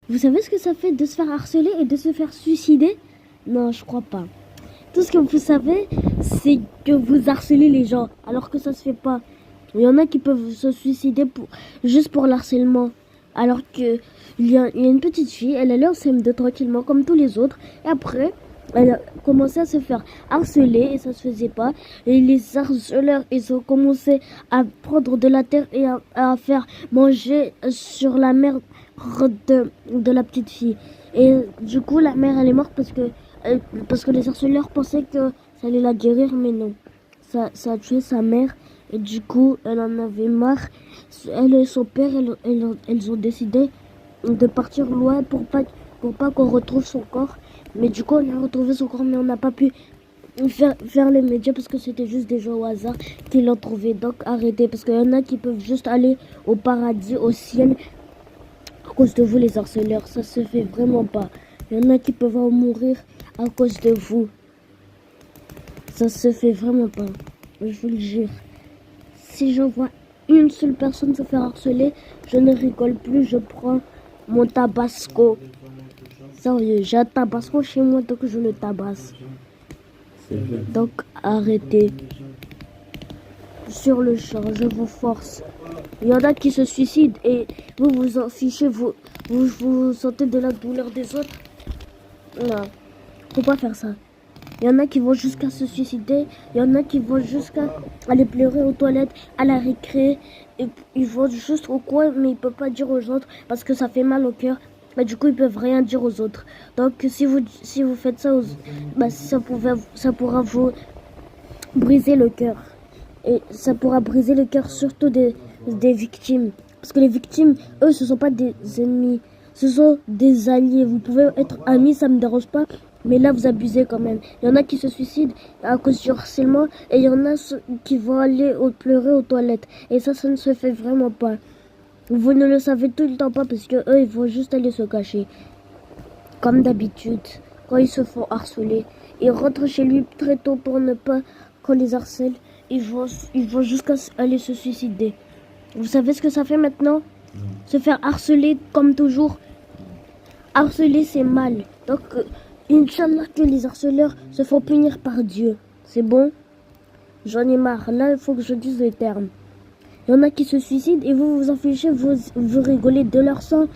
Vous savez ce que ça fait de se faire harceler et de se faire suicider? Non, je crois pas. Tout ce que vous savez, c'est que vous harcelez les gens, alors que ça se fait pas. Il y en a qui peuvent se suicider juste pour l'harcèlement. Alors que il y a une petite fille, elle allait en CM2 tranquillement, comme tous les autres. Et après, elle a commencé à se faire harceler et ça se faisait pas. Et les harceleurs, ils ont commencé à prendre de la terre et à faire manger sur la mère de la petite fille. Et du coup, la mère, elle est morte parce que les harceleurs pensaient que ça allait la guérir, mais non. Ça a tué sa mère. Et du coup, elle en avait marre. Elle et son père, elles ont décidé de partir loin pour pas qu'on retrouve son corps. Mais du coup, on a retrouvé son corps, mais on n'a pas pu faire les médias parce que c'était juste des gens au hasard qui l'ont trouvé. Donc arrêtez, parce qu'il y en a qui peuvent juste aller au paradis, au ciel, à cause de vous les harceleurs. Ça se fait vraiment pas. Il y en a qui peuvent en mourir à cause de vous. Ça se fait vraiment pas. Je vous le jure. Si je vois une seule personne se faire harceler, je ne rigole plus, je prends mon tabasco. Sérieux, j'ai un tabasco chez moi, donc je le tabasse. Donc arrêtez. Sur le champ, je vous force. Il y en a qui se suicident et vous vous en fichez, vous sentez de la douleur des autres. Non, faut pas faire ça. Il y en a qui vont jusqu'à se suicider, il y en a qui vont jusqu'à aller pleurer aux toilettes, à la récré, et ils vont juste au coin, mais ils peuvent pas dire aux autres parce que ça fait mal au cœur. Mais du coup, ils peuvent rien dire aux autres. Donc, si vous faites ça, ça pourra vous briser le cœur. Et ça pourra briser le cœur surtout des victimes. Parce que les victimes, eux, ce sont pas des ennemis. Ce sont des alliés. Vous pouvez être amis, ça me dérange pas. Mais là, vous abusez quand même. Il y en a qui se suicident à cause du harcèlement. Et il y en a qui vont aller pleurer aux toilettes. Et ça ne se fait vraiment pas. Vous ne le savez tout le temps pas parce que eux, ils vont juste aller se cacher. Comme d'habitude, quand ils se font harceler. Ils rentrent chez lui très tôt pour ne pas qu'on les harcèle. Ils vont jusqu'à aller se suicider. Vous savez ce que ça fait maintenant? Se faire harceler comme toujours. Harceler, c'est mal. Donc, Inch'Allah que les harceleurs se font punir par Dieu. C'est bon? J'en ai marre. Là, il faut que je dise les termes. Il y en a qui se suicident et vous vous en fichez, vous rigolez de leur sang.